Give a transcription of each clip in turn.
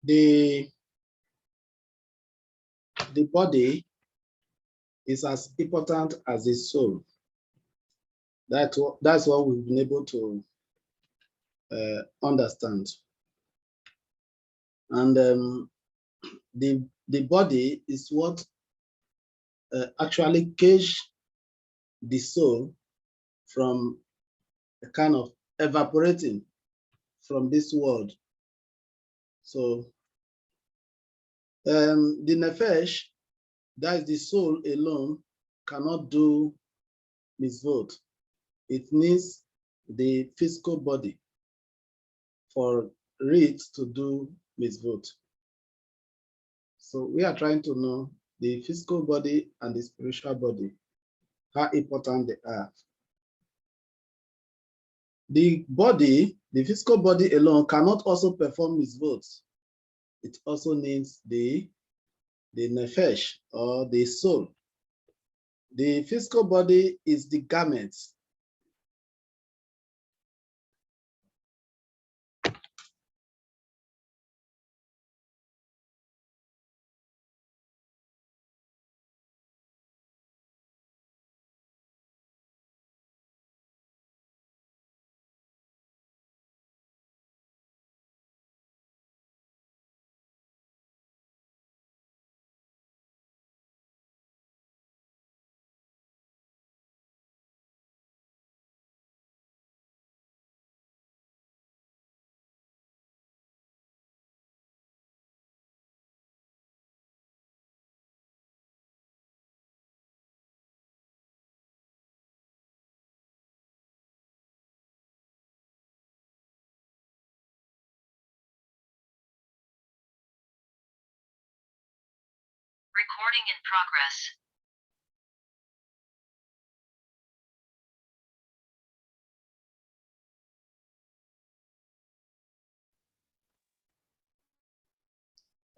the body is as important as the soul. That's what we've been able to understand. And the body is what actually cage the soul from a kind of evaporating from this world. So the nefesh, that is the soul alone, cannot do mitzvot. It needs the physical body for it to do mitzvot. So we are trying to know the physical body and the spiritual body, how important they are. The body, the physical body alone cannot also perform mitzvot. It also needs the nefesh, or the soul. The physical body is the garment. Recording in progress.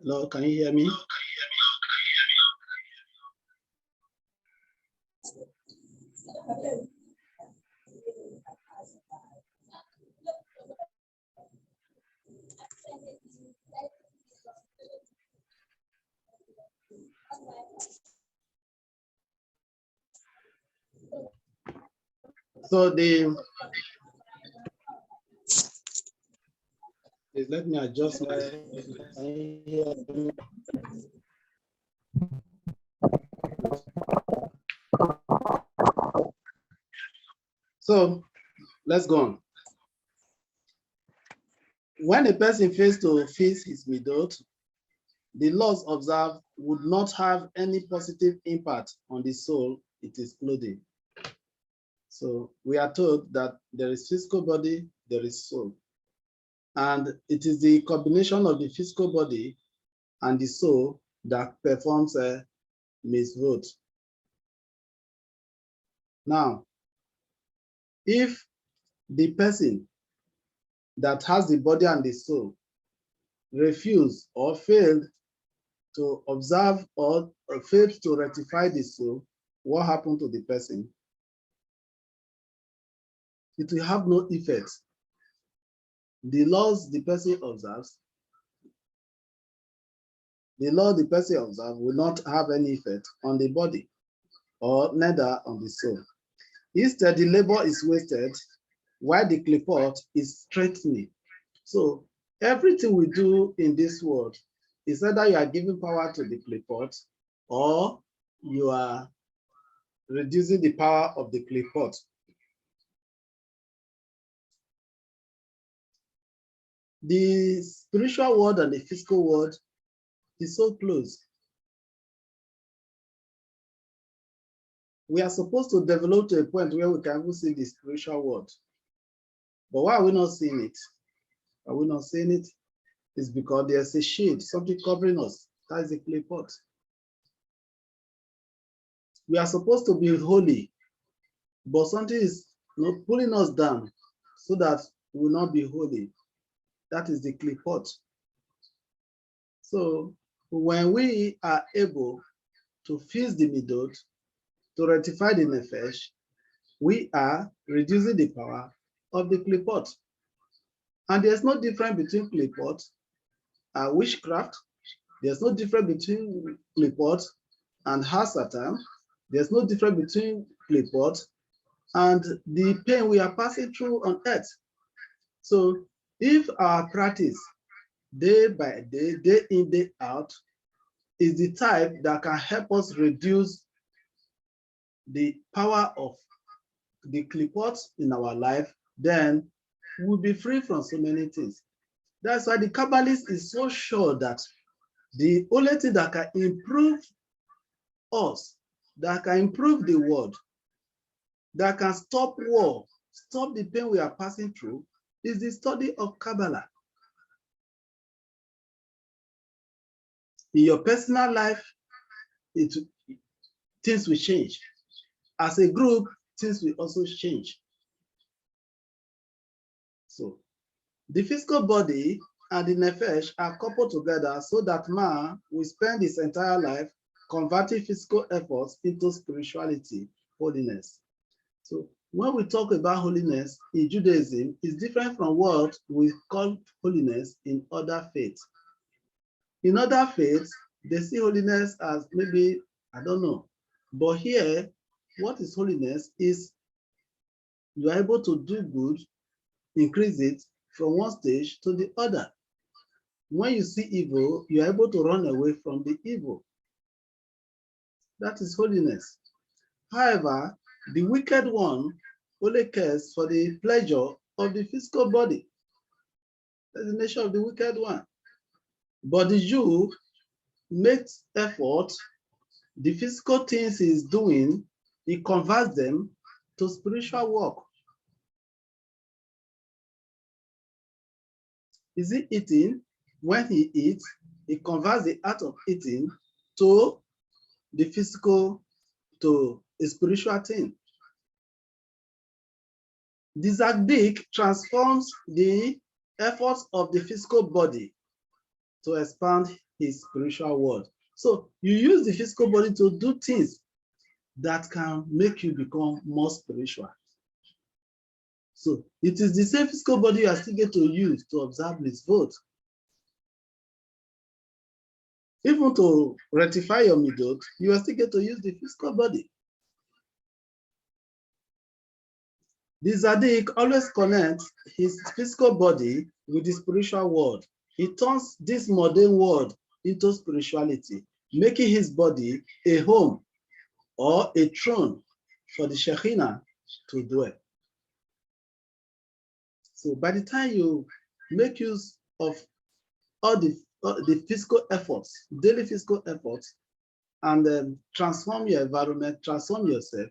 Hello, can you hear me? So please let me adjust my. So let's go on. When a person fails to fix his midot, the laws observed would not have any positive impact on the soul it is clothing. So we are told that there is physical body, there is soul. And it is the combination of the physical body and the soul that performs a mitzvot. Now, if the person that has the body and the soul refuse or failed to observe or failed to rectify the soul, what happened to the person? It will have no effect. The laws the person observes, the law the person observes will not have any effect on the body or neither on the soul. Instead, the labor is wasted while the clipot is strengthening. So everything we do in this world is either you are giving power to the clipot or you are reducing the power of the clipot. The spiritual world and the physical world is so close. We are supposed to develop to a point where we can even see the spiritual world. But why are we not seeing it? Are we not seeing it? It's because there's a shade, something covering us. That is the clipot. We are supposed to be holy, but something is pulling us down so that we will not be holy. That is the clipot. So when we are able to fix the midot, to rectify the nefesh, we are reducing the power of the clipot. And there's no difference between clipot witchcraft. There's no difference between Klipot and Hasatan. There's no difference between Klipot and the pain we are passing through on earth. So if our practice day by day, day in, day out, is the type that can help us reduce the power of the Klipot in our life, then we'll be free from so many things. That's why the Kabbalist is so sure that the only thing that can improve us, that can improve the world, that can stop war, stop the pain we are passing through, is the study of Kabbalah. In your personal life, things will change. As a group, things will also change. So the physical body and the nefesh are coupled together so that man will spend his entire life converting physical efforts into spirituality, holiness. So when we talk about holiness in Judaism, it's different from what we call holiness in other faiths. In other faiths, they see holiness as maybe, I don't know. But here, what is holiness is you are able to do good, increase it from one stage to the other. When you see evil, you are able to run away from the evil. That is holiness. However, the wicked one only cares for the pleasure of the physical body. That's the nature of the wicked one. But the Jew makes effort, the physical things he's doing, he converts them to spiritual work. Is he eating? When he eats, he converts the act of eating to the physical, to a spiritual thing. The Zagdik transforms the efforts of the physical body to expand his spiritual world. So you use the physical body to do things that can make you become more spiritual. So it is the same physical body you are still going to use to observe this vote. Even to rectify your midot, you are still going to use the physical body. The Zadik always connects his physical body with the spiritual world. He turns this modern world into spirituality, making his body a home or a throne for the Shekhinah to dwell. So by the time you make use of all the physical efforts, daily physical efforts, and transform your environment, transform yourself,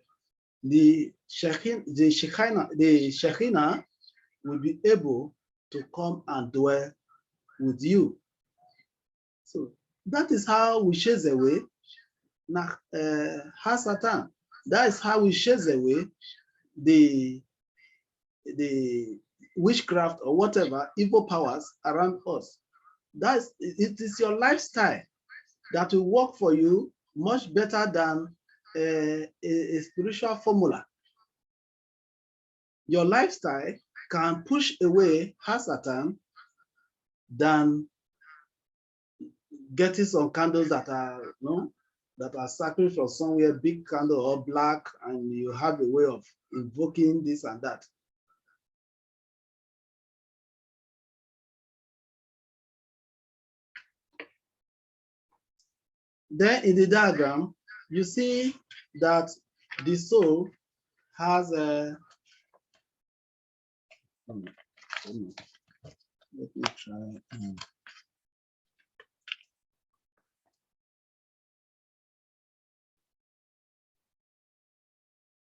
the Shekhinah will be able to come and dwell with you. So that is how we chase away Hasatan. That is how we chase away the witchcraft or whatever evil powers around us. It is your lifestyle that will work for you much better than a spiritual formula. Your lifestyle can push away Hasatan than getting some candles that are sacred from somewhere, big candle or black, and you have a way of invoking this and that. Then in the diagram, you see that the soul has a, let me try.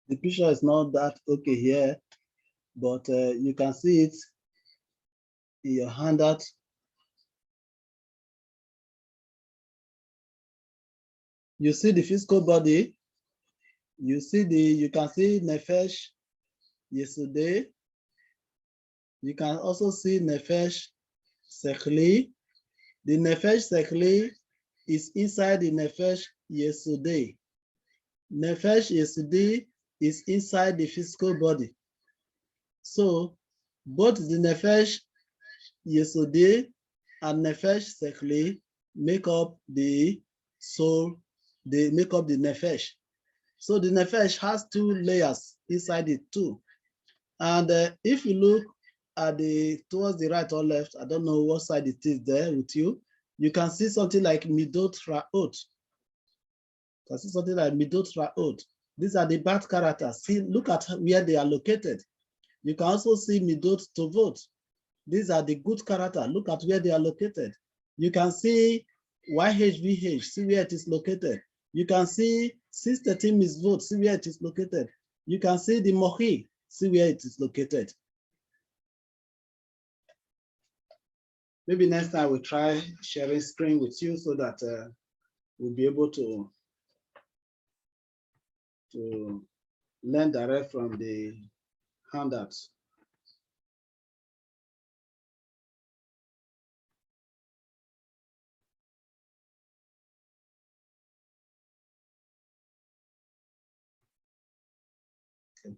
The picture is not that okay here, but you can see it in your handout. You see the physical body. You can see Nefesh Yesodei. You can also see Nefesh Sechli. The Nefesh Sechli is inside the Nefesh Yesodei. Nefesh Yesodei is inside the physical body. So both the Nefesh Yesodei and nefesh sechli make up the soul, they make up the nefesh. So the nefesh has two layers inside it too. And if you look at towards the right or left, I don't know what side it is there with you, you can see something like midot ra'ot. You can see something like midot ra'ot. These are the bad characters. See, look at where they are located. You can also see midot tovot. These are the good character. Look at where they are located. You can see YHVH, see where it is located. You can see 613 misvot, see where it is located. You can see the mochi, see where it is located. Maybe next time we'll try sharing screen with you so that we'll be able to learn direct from the handouts. Okay.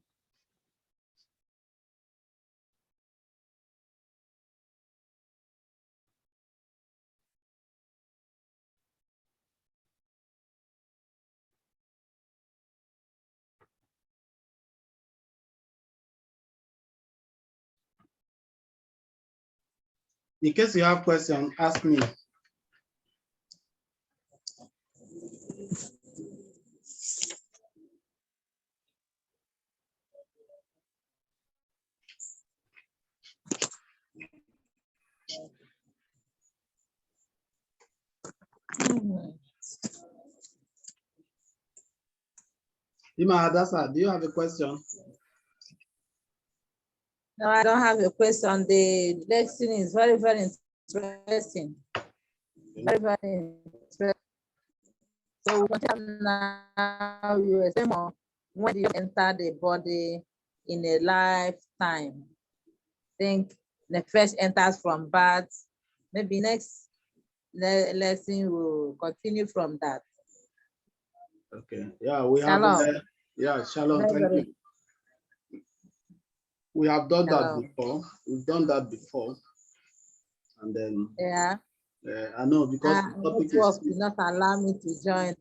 In case you have questions, ask me. Ima Hadassah, do you have a question? No, I don't have a question. The lesson is very, very interesting. Very, very interesting. So we continue now. You were saying more when you enter the body in a lifetime. I think the first enters from birth. Maybe next lesson will continue from that. Okay. Yeah, we Shalom. have. Yeah, shalom. Very, Thank very you. We have done that Shalom. before. We've done that before, and then Yeah. I know because the topic Network is did not allow me to join.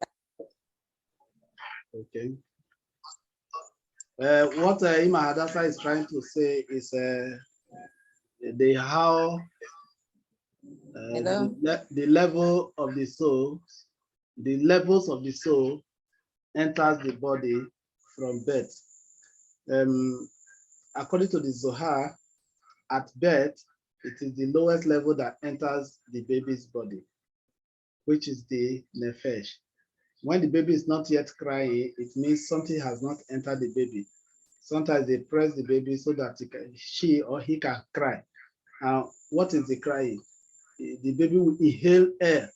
okay. What Ima Hadassah is trying to say is how the level of the soul, the levels of the soul enters the body from birth. According to the Zohar, at birth, it is the lowest level that enters the baby's body, which is the nefesh. When the baby is not yet crying, it means something has not entered the baby. Sometimes they press the baby so that she or he can cry. What is the crying? The baby will inhale air.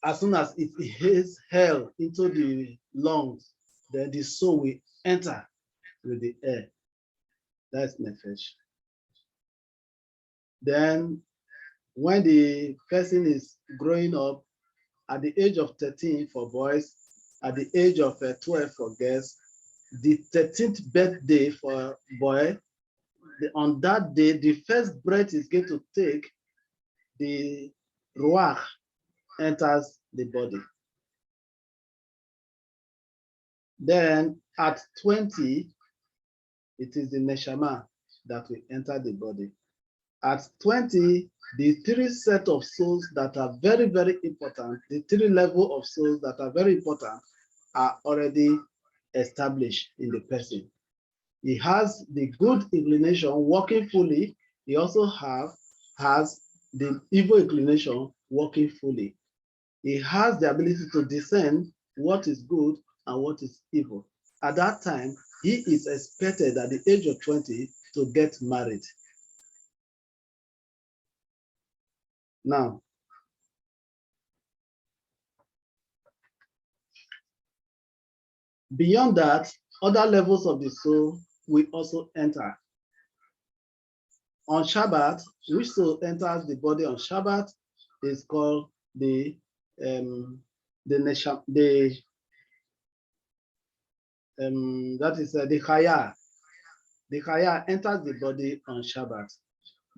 As soon as it inhales air into the lungs, then the soul will enter with the air. That's nefesh. Then when the person is growing up, at the age of 13 for boys, at the age of 12 for girls, the 13th birthday for boy, on that day, the first breath is going to take, the ruach enters the body. Then at 20, it is the neshama that will enter the body. At 20, the three set of souls that are very, very important, the three level of souls that are very important are already established in the person. He has the good inclination working fully. He also has the evil inclination working fully. He has the ability to discern what is good and what is evil. At that time, he is expected at the age of 20 to get married. Now, beyond that, other levels of the soul will also enter. On Shabbat, which soul enters the body on Shabbat is called that is the Chaya. The Chaya enters the body on Shabbat.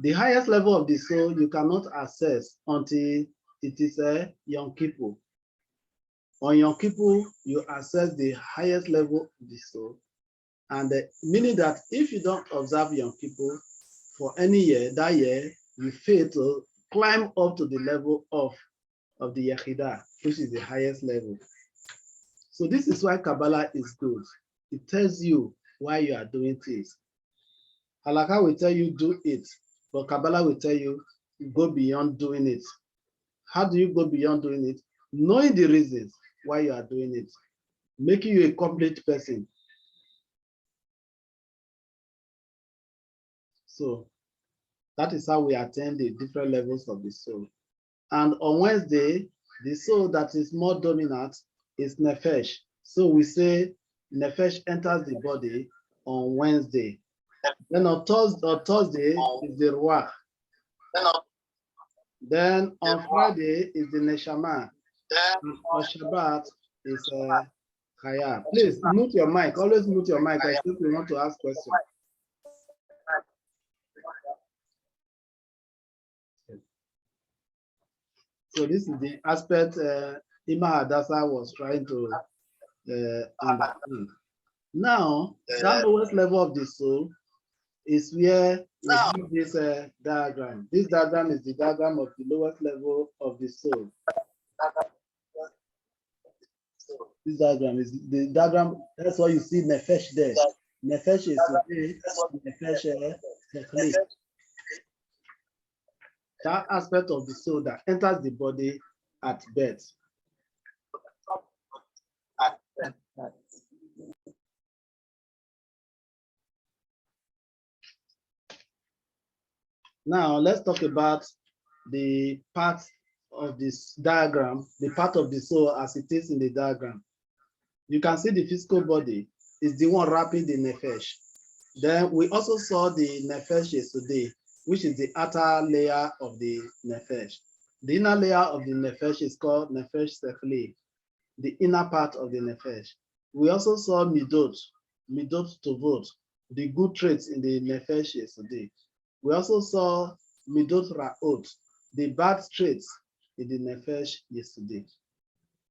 The highest level of the soul you cannot access until it is a Yom Kippur. On Yom Kippur, you access the highest level of the soul. And meaning that if you don't observe Yom Kippur for any year, that year, you fail to climb up to the level of the Yechidah, which is the highest level. So this is why Kabbalah is good. It tells you why you are doing things. Halakha will tell you do it, but Kabbalah will tell you go beyond doing it. How do you go beyond doing it? Knowing the reasons why you are doing it, making you a complete person. So that is how we attain the different levels of the soul. And on Wednesday, the soul that is more dominant is Nefesh. So we say Nefesh enters the body on Wednesday. Then on Thursday is the Ruach. Then on Friday is the Neshama. On Shabbat is Chaya. Please mute your mic. Always mute your mic. I think we want to ask questions. So this is the aspect Ima Hadassah was trying to understand. Now, that lowest level of the soul is where we have this diagram. This diagram is the diagram of the lowest level of the soul. This diagram is the diagram. That's why you see Nefesh there. Nefesh is today, Nefesh Sechli. That aspect of the soul that enters the body at birth. Now let's talk about the part of this diagram, the part of the soul as it is in the diagram. You can see the physical body is the one wrapping the nefesh. Then we also saw the nefesh yesterday, which is the outer layer of the nefesh. The inner layer of the nefesh is called nefesh sechli, the inner part of the nefesh. We also saw midot tovot, the good traits in the nefesh yesterday. We also saw midot ra'ot, the bad traits in the nefesh yesterday.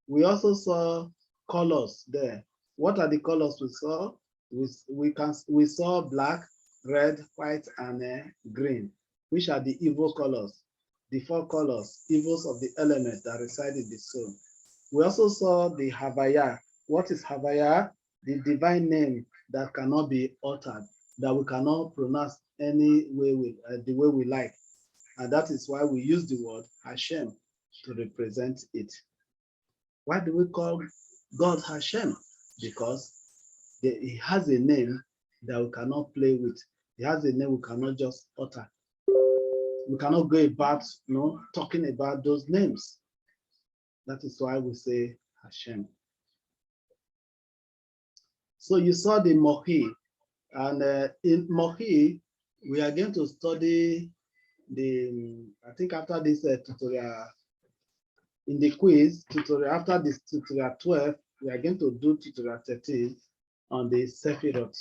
We also saw colors there. What are the colors we saw? We saw black, red, white, and green, which are the evil colors. The 4 colors, evils of the element that reside in the soul. We also saw the Havaya. What is Havaya? The divine name that cannot be altered, that we cannot pronounce any way the way we like. And that is why we use the word Hashem to represent it. Why do we call God Hashem? Because he has a name that we cannot play with. He has a name we cannot just utter. We cannot go about talking about those names. That is why we say Hashem. So you saw the Mohi, and in Mohi, we are going to study I think after this tutorial, in the quiz tutorial, after this tutorial 12, we are going to do tutorial 13 on the Sefirot.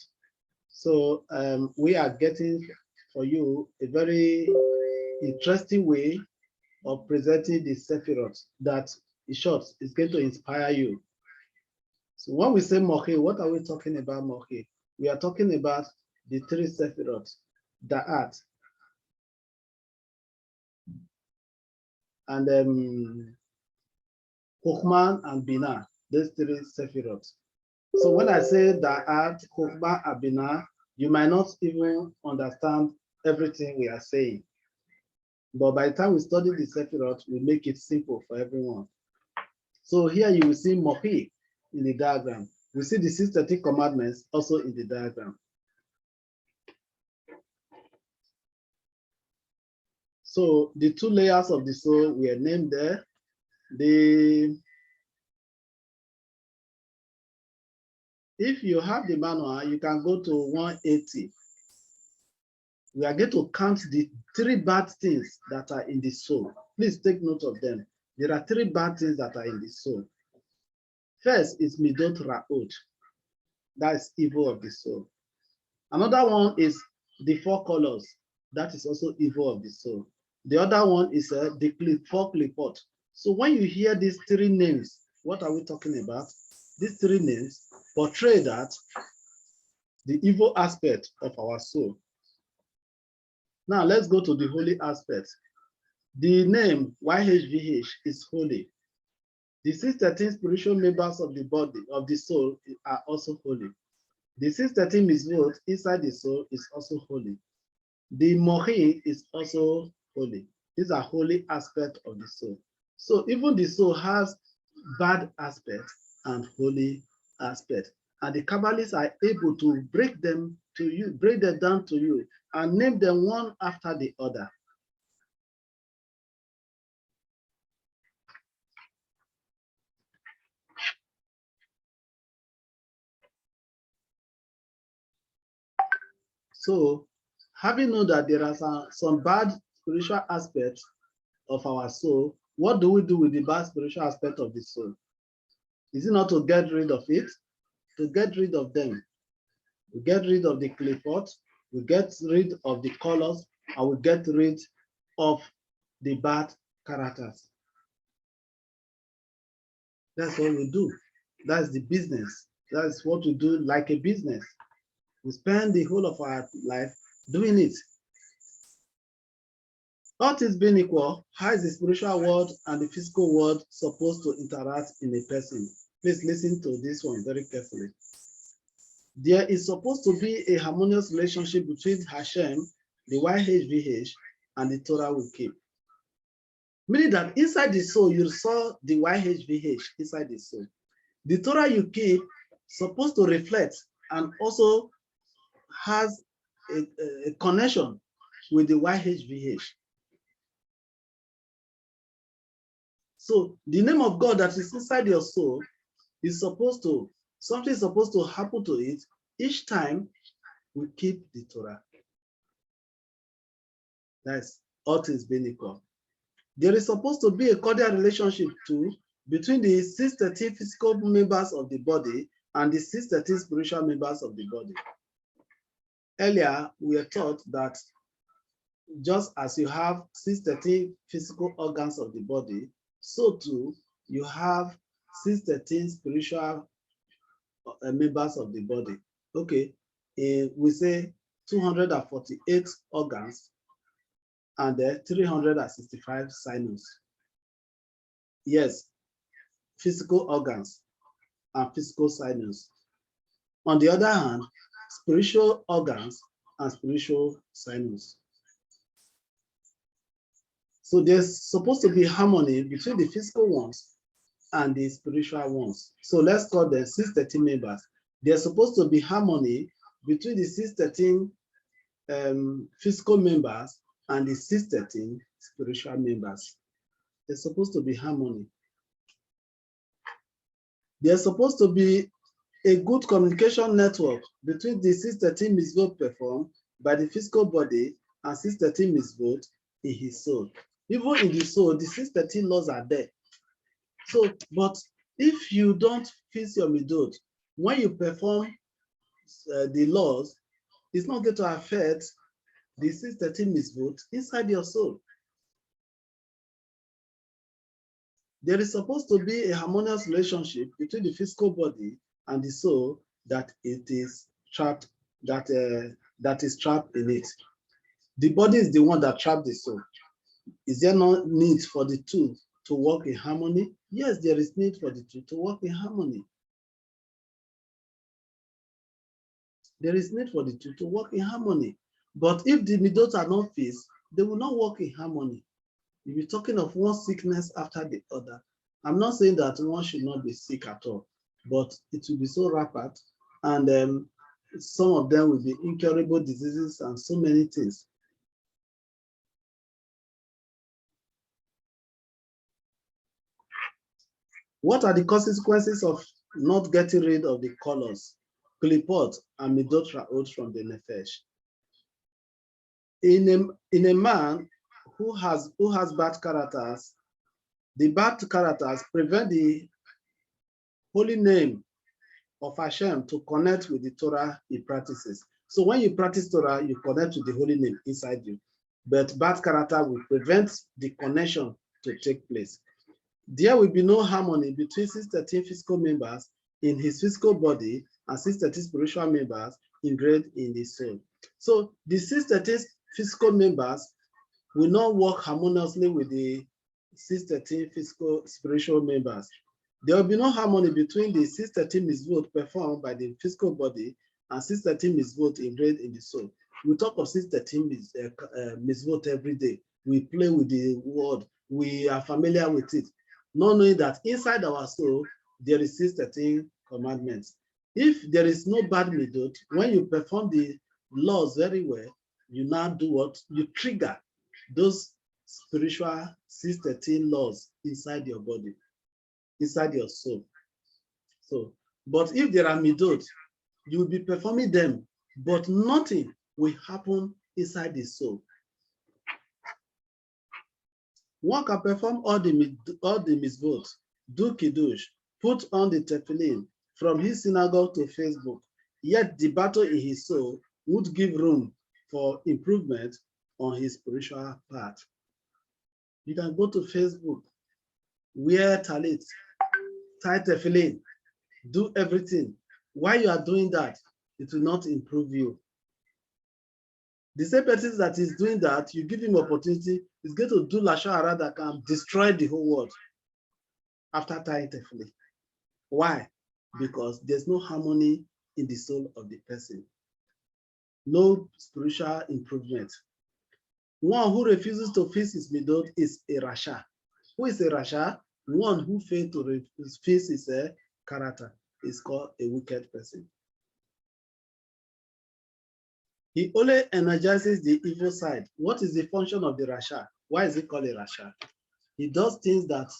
So we are getting for you a very interesting way of presenting the Sefirot that, in short, is going to inspire you. So when we say Mochi, what are we talking about Mochi? We are talking about the 3 Sefirot, Da'at, and Okuma and Bina, these 3 Sefirot. So when I say Da'at, Okuma, and Bina, you might not even understand everything we are saying. But by the time we study the Sefirot, we make it simple for everyone. So here you will see Mochi in the diagram. We see the 613 commandments also in the diagram. So the 2 layers of the soul were named there. If you have the manual, you can go to 180. We are going to count the 3 bad things that are in the soul. Please take note of them. There are 3 bad things that are in the soul. First is Midot Ra'ot. That is evil of the soul. Another one is the 4 colors. That is also evil of the soul. The other one is the four klipot. So when you hear these three names, what are we talking about? These three names portray that the evil aspect of our soul. Now let's go to the holy aspect. The name YHVH is holy. The 613 spiritual members of the body, of the soul, are also holy. The 613 mitzvot inside the soul is also holy. The mohi is also holy. These are holy aspects of the soul. So even the soul has bad aspects and holy aspects. And the Kabbalists are able to break them down to you, and name them one after the other. So, having known that there are some bad spiritual aspects of our soul, what do we do with the bad spiritual aspect of the soul? Is it not to get rid of it? To get rid of them. We get rid of the klipot, we get rid of the colors, and we get rid of the bad characters. That's what we do. That's the business. That's what we do like a business. We spend the whole of our life doing it. All things being equal, how is the spiritual world and the physical world supposed to interact in a person? Please listen to this one very carefully. There is supposed to be a harmonious relationship between Hashem, the YHVH, and the Torah we keep. Meaning that inside the soul, you saw the YHVH inside the soul. The Torah you keep supposed to reflect and also has a connection with the YHVH. So the name of God that is inside your soul is supposed to, something is supposed to happen to it each time we keep the Torah. That's all things being equal. There is supposed to be a cordial relationship too between the 613 physical members of the body and the 613 spiritual members of the body. Earlier, we were taught that just as you have 613 physical organs of the body, so too you have 613 spiritual members of the body. Okay, we say 248 organs and 365 sinus. Yes, physical organs and physical sinus. On the other hand, spiritual organs and spiritual sinus. So there's supposed to be harmony between the physical ones and the spiritual ones. So let's call them 613 members. There's supposed to be harmony between the 613 physical members and the 613 spiritual members. There's supposed to be harmony. There's supposed to be a good communication network between the 613 mitzvot performed by the physical body and 613 mitzvot in his soul. Even in the soul, the 613 laws are there. So, but if you don't fix your midot, when you perform the laws, it's not going to affect the 613 mitzvot inside your soul. There is supposed to be a harmonious relationship between the physical body and the soul that it is trapped, that is trapped in it. The body is the one that trapped the soul. Is there no need for the two to work in harmony? Yes, there is need for the two to work in harmony. There is need for the two to work in harmony. But if the midot are not fixed, they will not work in harmony. You'll be talking of one sickness after the other. I'm not saying that one should not be sick at all, but it will be so rapid, and some of them will be incurable diseases and so many things. What are the consequences of not getting rid of the colors, klipot, and midot ra'ot from the nefesh? In a man who has bad characters, the bad characters prevent the holy name of Hashem to connect with the Torah he practices. So when you practice Torah, you connect to the holy name inside you. But bad character will prevent the connection to take place. There will be no harmony between 613 physical members in his physical body and 613 spiritual members ingrained in the soul. So the 613 physical members will not work harmoniously with the 613 physical spiritual members. There will be no harmony between the 613 mitzvot performed by the physical body and 613 mitzvot ingrained in the soul. We talk of 613 mitzvot every day. We play with the word. We are familiar with it, not knowing that inside our soul, there is 613 commandments. If there is no bad mitzvot, when you perform the laws very well, you now do what? You trigger those spiritual 613 laws inside your body, inside your soul. So, but if there are midot, you will be performing them, but nothing will happen inside the soul. One can perform all the mitzvot, do kiddush, put on the tefillin from his synagogue to Facebook, yet the battle in his soul would give room for improvement on his spiritual path. You can go to Facebook, wear talit, tie tefillin, do everything. While you are doing that, it will not improve you. The same person that is doing that, you give him opportunity, is going to do lashon hara that can destroy the whole world after tying tefillin. Why? Because there's no harmony in the soul of the person. No spiritual improvement. One who refuses to face his midot is a rasha. Who is a rasha? One who fails to face his character is called a wicked person. He only energizes the evil side. What is the function of the rasha? Why is it called a rasha? He does things that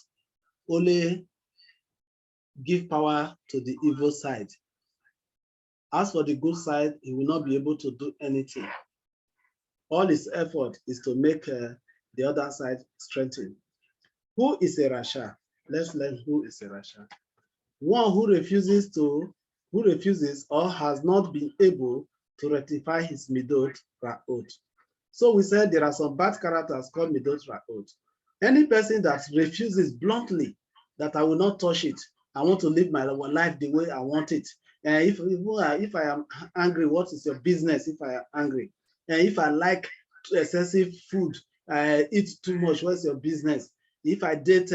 only give power to the evil side. As for the good side, he will not be able to do anything. All his effort is to make the other side strengthen. Who is a rasha? Let's learn who is a rasha. One who refuses or has not been able to rectify his midot ra'ot. So we said there are some bad characters called midot ra'ot. Any person that refuses bluntly that I will not touch it, I want to live my life the way I want it. And if I am angry, what is your business if I am angry? And if I like excessive food, I eat too much, what's your business? If I date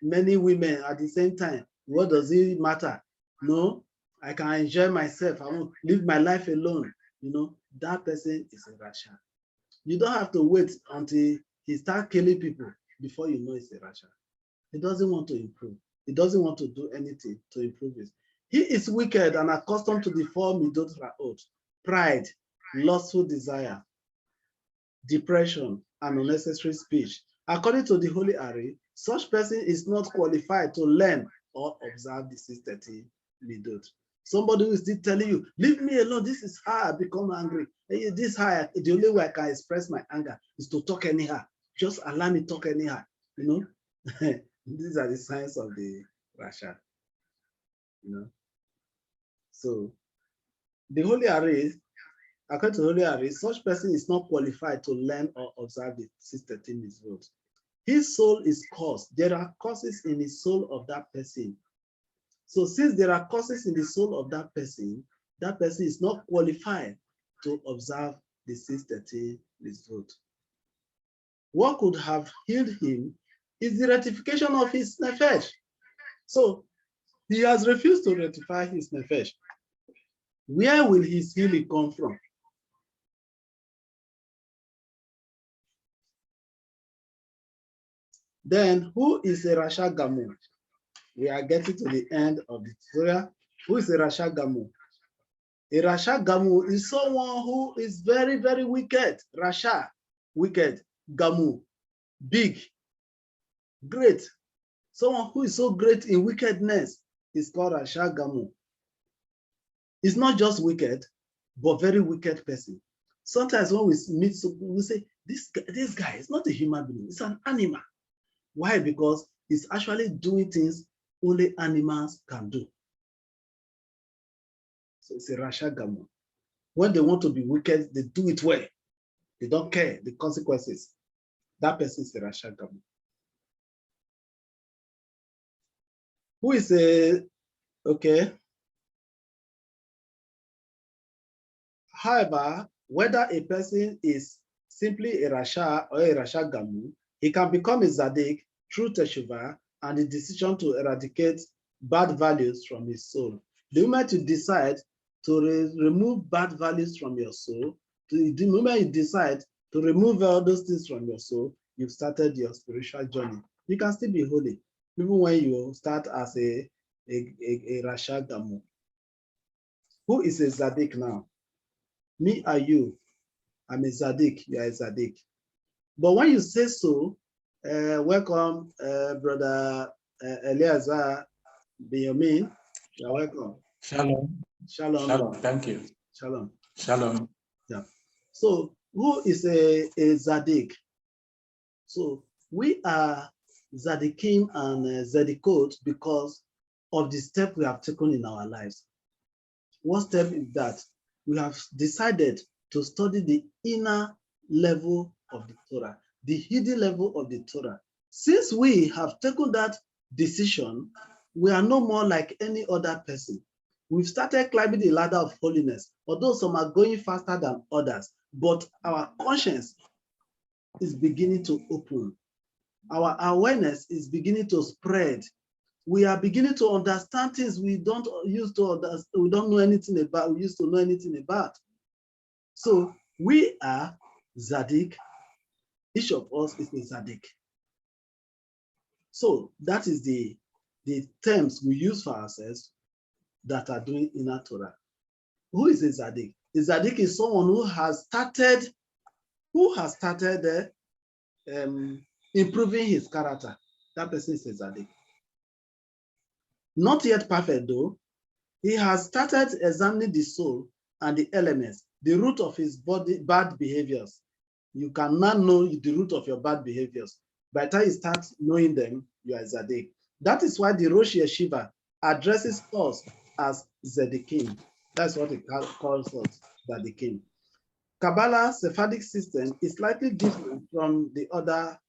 many women at the same time, what does it matter? No, I can enjoy myself. I won't live my life alone. You know, that person is a rasha. You don't have to wait until he starts killing people before you know it's a rasha. He doesn't want to improve. He doesn't want to do anything to improve it. He is wicked and accustomed to the four midot ra'ot: pride, lustful desire, depression, and unnecessary speech. According to the Holy Ari, such person is not qualified to learn or observe the 613 midot. Somebody who is still telling you, leave me alone, this is how I become angry. This is how the only way I can express my anger is to talk anyhow. Just allow me talk anyhow. You know, these are the signs of the rasha. You know, so the Holy Ari, according to the Holy Ari, such person is not qualified to learn or observe the 613 mitzvot. His soul is cursed. There are curses in the soul of that person. So since there are causes in the soul of that person is not qualified to observe the 613 mitzvot. What could have healed him is the rectification of his nefesh. So he has refused to rectify his nefesh. Where will his healing come from? Then who is a rasha gamu? We are getting to the end of the tutorial. Who is a rasha gamu? A rasha gamu is someone who is very, very wicked. Rasha, wicked. Gamu, big, great. Someone who is so great in wickedness is called rasha gamu. It's not just wicked, but very wicked person. Sometimes when we meet someone, we say, this guy is not a human being, it's an animal. Why? Because he's actually doing things only animals can do. So it's a rasha gamu. When they want to be wicked, they do it well. They don't care the consequences. That person is a Rasha Gamu. Who is a, okay. However, whether a person is simply a Rasha or a Rasha Gamu, he can become a Zadik through Teshuvah and the decision to eradicate bad values from his soul. The moment you decide to remove bad values from your soul, the moment you decide to remove all those things from your soul, you've started your spiritual journey. You can still be holy, even when you start as a Rasha Gamu. Who is a Zadik now? Me or you? I'm a Zadik, you are a Zadik. But when you say so, welcome, Brother Eliezer, Benjamin, you're welcome. Shalom. Shalom. Shalom. Thank you. Shalom. Shalom. Yeah. So who is a Zadik? So we are Zadikim and Zadikot because of the step we have taken in our lives. What step is that? We have decided to study the inner level of the Torah, the hidden level of the Torah. Since we have taken that decision, we are no more like any other person. We've started climbing the ladder of holiness, although some are going faster than others, but our conscience is beginning to open. Our awareness is beginning to spread. We are beginning to understand things we don't used to understand, we don't know anything about, we used to know anything about. So we are Zadik. Each of us is a Zadik. So that is the terms we use for ourselves that are doing inner Torah. Who is a Zadik? A Zadik is someone who has started improving his character. That person is a Zadik. Not yet perfect though. He has started examining the soul and the elements, the root of his body, bad behaviors. You cannot know the root of your bad behaviors. By the time you start knowing them, you are Zadik. That is why the Rosh Yeshiva addresses us as Zedekim. That's what it calls us, Zedekim. Kabbalah Sephardic system is slightly different from the other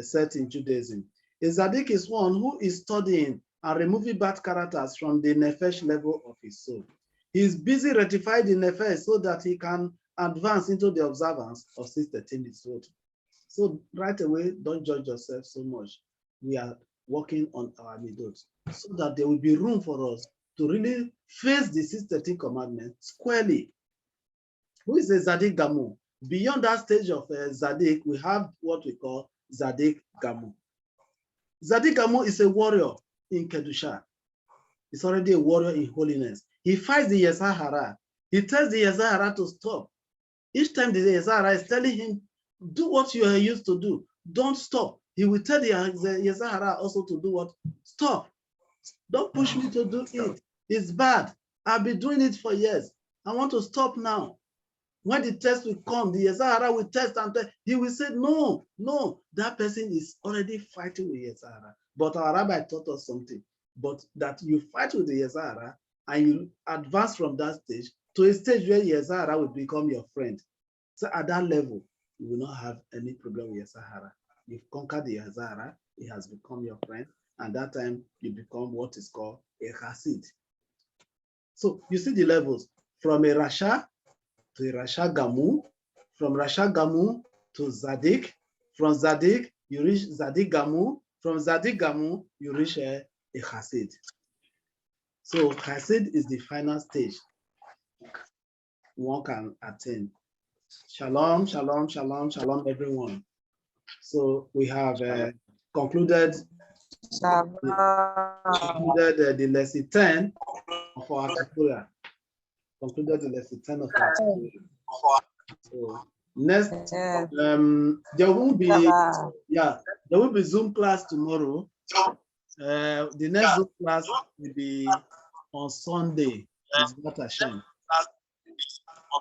set in Judaism. A Zadik is one who is studying and removing bad characters from the nefesh level of his soul. He is busy rectifying the nefesh so that he can advance into the observance of 613 mitzvot. So right away, don't judge yourself so much. We are working on our midot so that there will be room for us to really face the 613 commandments squarely. Who is a Zadik Gamu? Beyond that stage of Zadik, we have what we call Zadik Gamu. Zadik Gamu is a warrior in Kedusha. He's already a warrior in holiness. He fights the Yetzer Hara. He tells the Yetzer Hara to stop. Each time the Yetzer Hara is telling him, do what you are used to do. Don't stop. He will tell the Yetzer Hara also to do what? Stop. Don't push me to do it. It's bad. I've been doing it for years. I want to stop now. When the test will come, the Yetzer Hara will test and test. He will say, no, that person is already fighting with Yetzer Hara. But our rabbi taught us something. But that you fight with the Yetzer Hara and you advance from that stage to a stage where Yetzer Hara will become your friend. So at that level, you will not have any problem with Yetzer Hara. You've conquered the Yetzer Hara, it has become your friend, and that time you become what is called a Hasid. So you see the levels from a Rasha to a Rasha Gamu, from Rasha Gamu to Zadik, from Zadik you reach Zadik Gamu, from Zadik Gamu you reach a Hasid. So Hasid is the final stage one can attain. Shalom, shalom, shalom, shalom, everyone. So we have concluded the lesson 10 of our tutorial. Concluded the lesson 10 of our tutorial. So next, there will be Zoom class tomorrow. The next Zoom class will be on Sunday. Is what I shame.